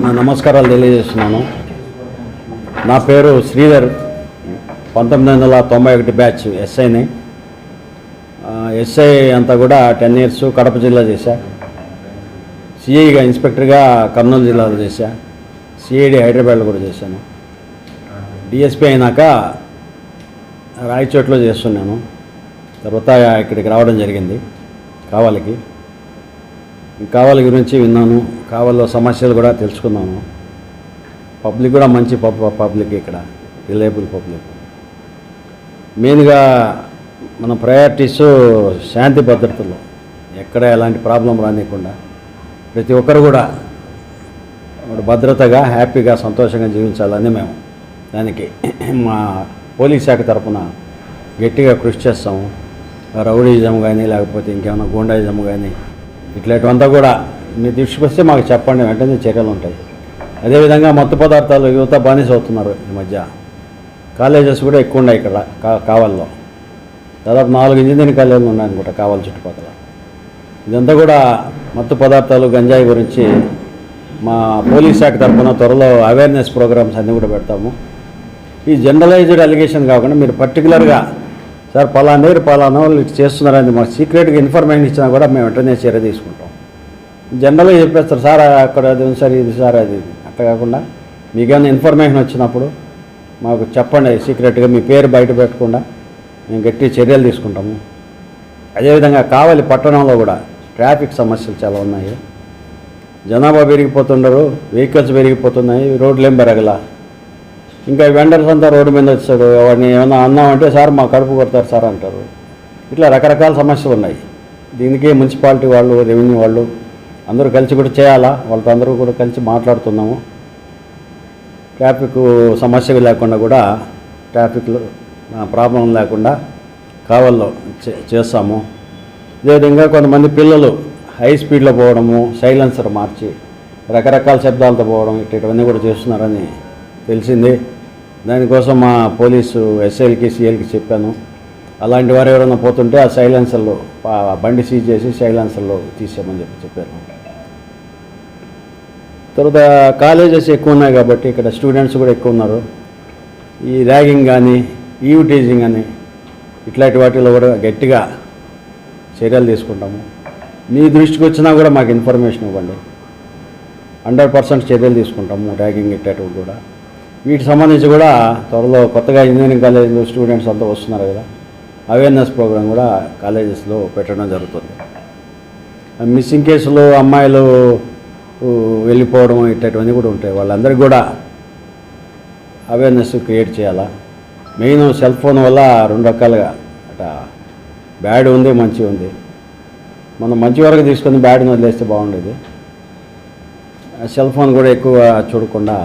నా నమస్కారాలు తెలియజేస్తున్నాను. నా పేరు శ్రీధర్, 1991 బ్యాచ్ ఎస్ఐని. ఎస్ఐ అంతా కూడా 10 years కడప జిల్లా చేశా. సిఐగా ఇన్స్పెక్టర్గా కర్నూలు జిల్లాలో చేశా. సిఐడి హైదరాబాద్లో కూడా చేశాను. డిఎస్పీ అయినాక రాయచోట్లో చేస్తున్నాను. తర్వాత ఇక్కడికి రావడం జరిగింది కావాలికి. కావాలి గురించి విన్నాను, కావాలో సమస్యలు కూడా తెలుసుకున్నాను. పబ్లిక్ కూడా మంచి పబ్లిక్, ఇక్కడ రిలయబుల్ పబ్లిక్. మెయిన్గా మన ప్రయారిటీస్ శాంతి భద్రతలు, ఎక్కడ ఎలాంటి ప్రాబ్లం రానియకుండా ప్రతి ఒక్కరు కూడా భద్రతగా హ్యాపీగా సంతోషంగా జీవించాలని మేము దానికి మా పోలీస్ శాఖ తరఫున గట్టిగా కృషి చేస్తాము. రౌడీజం కానీ లేకపోతే ఇంకేమైనా గూండాయిజం కానీ ఇట్లాంటివంతా కూడా మీ దృష్టికి వస్తే మాకు చెప్పండి, వెంటనే చర్యలు ఉంటాయి. అదేవిధంగా మత్తు పదార్థాలు యువత బానిస అవుతున్నారు. ఈ మధ్య కాలేజెస్ కూడా ఎక్కువ ఉన్నాయి ఇక్కడ కావల్లో. దాదాపు 4 ఇంజనీరింగ్ కాలేజీలు ఉన్నాయనుకుంటా కావాలి చుట్టుపక్కల. ఇదంతా కూడా మత్తు పదార్థాలు గంజాయి గురించి మా పోలీస్ శాఖ తరఫున త్వరలో అవేర్నెస్ ప్రోగ్రామ్స్ అన్నీ కూడా పెడతాము. ఈ జనరలైజ్డ్ అలిగేషన్ కాకుండా మీరు పర్టికులర్గా సార్ పలానా వాళ్ళు ఇటు చేస్తున్నారని మాకు సీక్రెట్గా ఇన్ఫర్మేషన్ ఇచ్చినా కూడా మేము వెంటనే చర్య తీసుకుంటాం. జనరల్గా చెప్పేస్తారు సార్ అక్కడ అది ఉంది సార్ ఇది సార్ అది, అట్లా కాకుండా మీకేమైనా ఇన్ఫర్మేషన్ వచ్చినప్పుడు మాకు చెప్పండి సీక్రెట్గా, మీ పేరు బయట పెట్టకుండా మేము గట్టి చర్యలు తీసుకుంటాము. అదేవిధంగా కావలి పట్టణంలో కూడా ట్రాఫిక్ సమస్యలు చాలా ఉన్నాయి. జనాభా పెరిగిపోతుండరు, వెహికల్స్ పెరిగిపోతున్నాయి, రోడ్లు ఏం పెరగల. ఇంకా వెండర్స్ అంతా రోడ్డు మీద వచ్చాడు, వాడిని ఏమన్నా అన్నామంటే సార్ మా కడుపు కొడతారు సార్ అంటారు. ఇట్లా రకరకాల సమస్యలు ఉన్నాయి. దీనికి మున్సిపాలిటీ వాళ్ళు, రెవెన్యూ వాళ్ళు అందరూ కలిసి కూడా చేయాలా. వాళ్ళతో అందరూ కూడా కలిసి మాట్లాడుతున్నాము. ట్రాఫిక్ సమస్య లేకుండా కూడా, ట్రాఫిక్లో ప్రాబ్లం లేకుండా కావల్లో చేస్తాము. అదేవిధంగా కొంతమంది పిల్లలు హై స్పీడ్లో పోవడము, సైలెన్సర్ మార్చి రకరకాల శబ్దాలతో పోవడం ఇటువంటివన్నీ కూడా చేస్తున్నారని తెలిసింది. దానికోసం మా పోలీసు ఎస్ఐలకి సిఐలకి చెప్పాను. అలాంటి వారు ఎవరైనా పోతుంటే ఆ సైలెన్సర్లో బండి సీజ్ చేసి సైలెన్సర్లో తీసేయమని చెప్పాను. తర్వాత కాలేజెస్ ఎక్కువ ఉన్నాయి కాబట్టి ఇక్కడ స్టూడెంట్స్ కూడా ఎక్కువ ఉన్నారు. ఈ ర్యాగింగ్ కానీ ఈవ్ టీజింగ్ కానీ ఇట్లాంటి వాటిలో కూడా గట్టిగా చర్యలు తీసుకుంటాము. మీ దృష్టికి వచ్చినా కూడా మాకు ఇన్ఫర్మేషన్ ఇవ్వండి, 100% చర్యలు తీసుకుంటాము. ర్యాగింగ్ ఇట్లాంటివి కూడా వీటికి సంబంధించి కూడా త్వరలో కొత్తగా ఇంజనీరింగ్ కాలేజీలో స్టూడెంట్స్ అంతా వస్తున్నారు కదా, అవేర్నెస్ ప్రోగ్రామ్ కూడా కాలేజెస్లో పెట్టడం జరుగుతుంది. మిస్సింగ్ కేసులు, అమ్మాయిలు వెళ్ళిపోవడం ఇట్లాంటివన్నీ కూడా ఉంటాయి. వాళ్ళందరికీ కూడా అవేర్నెస్ క్రియేట్ చేయాలా. మెయిన్ సెల్ ఫోన్ వల్ల 2 రకాలుగా అట బ్యాడ్ ఉంది, మంచి ఉంది. మనం మంచి వరకు తీసుకొని బ్యాడ్ని వదిలేస్తే బాగుండేది. సెల్ ఫోన్ కూడా ఎక్కువ చూడకుండా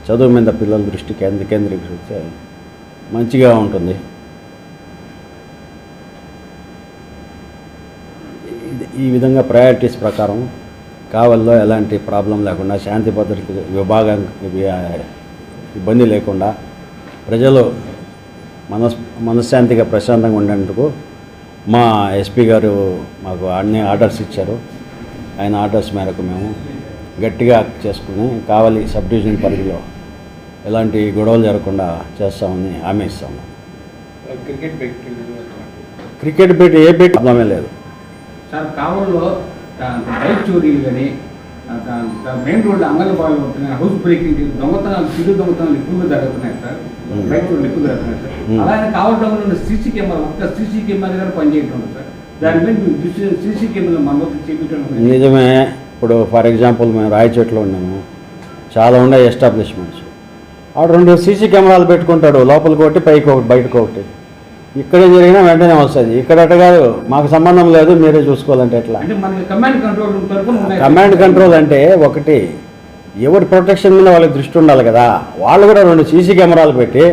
చదువు మీద పిల్లల దృష్టి కేంద్రీకరిస్తే మంచిగా ఉంటుంది. ఈ విధంగా ప్రయారిటీస్ ప్రకారం కావల్లో ఎలాంటి ప్రాబ్లం లేకుండా, శాంతి భద్రత విభాగం ఇబ్బంది లేకుండా ప్రజలు మనశ్శాంతిగా ప్రశాంతంగా ఉండేందుకు మా ఎస్పీ గారు మాకు అన్ని ఆర్డర్స్ ఇచ్చారు. ఆయన ఆర్డర్స్ మేరకు మేము గట్టిగా చేసుకుని కావలి సబ్ డివిజన్ పరిధిలో ఎలాంటి గొడవలు జరగకుండా చేస్తామని హామీ ఇస్తాము. క్రికెట్ బెట్ ఏ బెట్ ప్రాబ్లమే లేదు సార్. కావల్లో బైక్ చోరీలు కానీ మెయిన్ రోడ్లు అంగన్వాడీ ఉంటున్నాయి, హౌస్ బ్రేకింగ్, దొంగతనాలు, చిరు దొంగతనాలు ఎక్కువగా జరుగుతున్నాయి సార్. బైక్ చోరీలు ఎక్కువ జరుగుతున్నాయి సార్. అలాగే కావల్లో ఉన్న సీసీ కెమెరా, ఒక్క సీసీ కెమెరా కూడా పనిచేయటం సార్. దాని మీద సీసీ కెమెరా మన వద్ద చేపించడం నిజమే. ఇప్పుడు ఫర్ ఎగ్జాంపుల్ మేము రాయచోట్లో ఉన్నాము, చాలా ఉన్నాయి ఎస్టాబ్లిష్మెంట్స్. ఆడు 2 సీసీ కెమెరాలు పెట్టుకుంటాడు, లోపలికి ఒకటి పైకి ఒకటి బయటకు ఒకటి. ఇక్కడే జరిగినా వెంటనే వస్తుంది. ఇక్కడ అట్ట కాదు, మాకు సంబంధం లేదు మీరే చూసుకోవాలంటే ఎట్లా? కమాండ్ కంట్రోల్ అంటే ఒకటి ఎవరి ప్రొటెక్షన్ మీద వాళ్ళకి దృష్టి ఉండాలి కదా. వాళ్ళు కూడా 2 సీసీ కెమెరాలు పెట్టి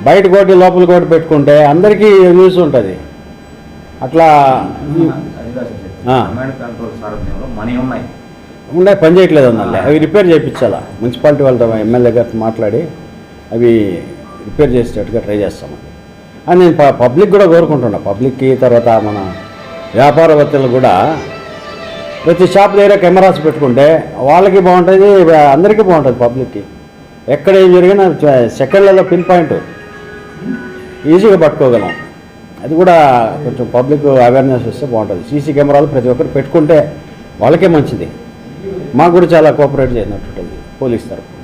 బయటకు ఒకటి లోపలికి ఒకటి పెట్టుకుంటే అందరికీ న్యూస్ ఉంటుంది. అట్లా ఉన్నాయి, పని చేయట్లేదు అన్నట్లే. అవి రిపేర్ చేయించాలా. మున్సిపాలిటీ వాళ్ళతో ఎమ్మెల్యే గారితో మాట్లాడి అవి రిపేర్ చేసేటట్టుగా ట్రై చేస్తామండి అని నేను పబ్లిక్ కూడా కోరుకుంటున్నా. పబ్లిక్కి, తర్వాత మన వ్యాపారవేత్తలు కూడా ప్రతి షాప్ దగ్గర కెమెరాస్ పెట్టుకుంటే వాళ్ళకి బాగుంటుంది, అందరికీ బాగుంటుంది, పబ్లిక్కి. ఎక్కడ ఏం జరిగినా సెకండ్లలో పిన్ పాయింట్ ఈజీగా పట్టుకోగలం. అది కూడా కొంచెం పబ్లిక్ అవేర్నెస్ వస్తే బాగుంటుంది. సీసీ కెమెరాలు ప్రతి ఒక్కరు పెట్టుకుంటే వాళ్ళకే మంచిది. మాకు కూడా చాలా కోఆపరేట్ చేసినట్టుంటుంది పోలీస్ తరఫు.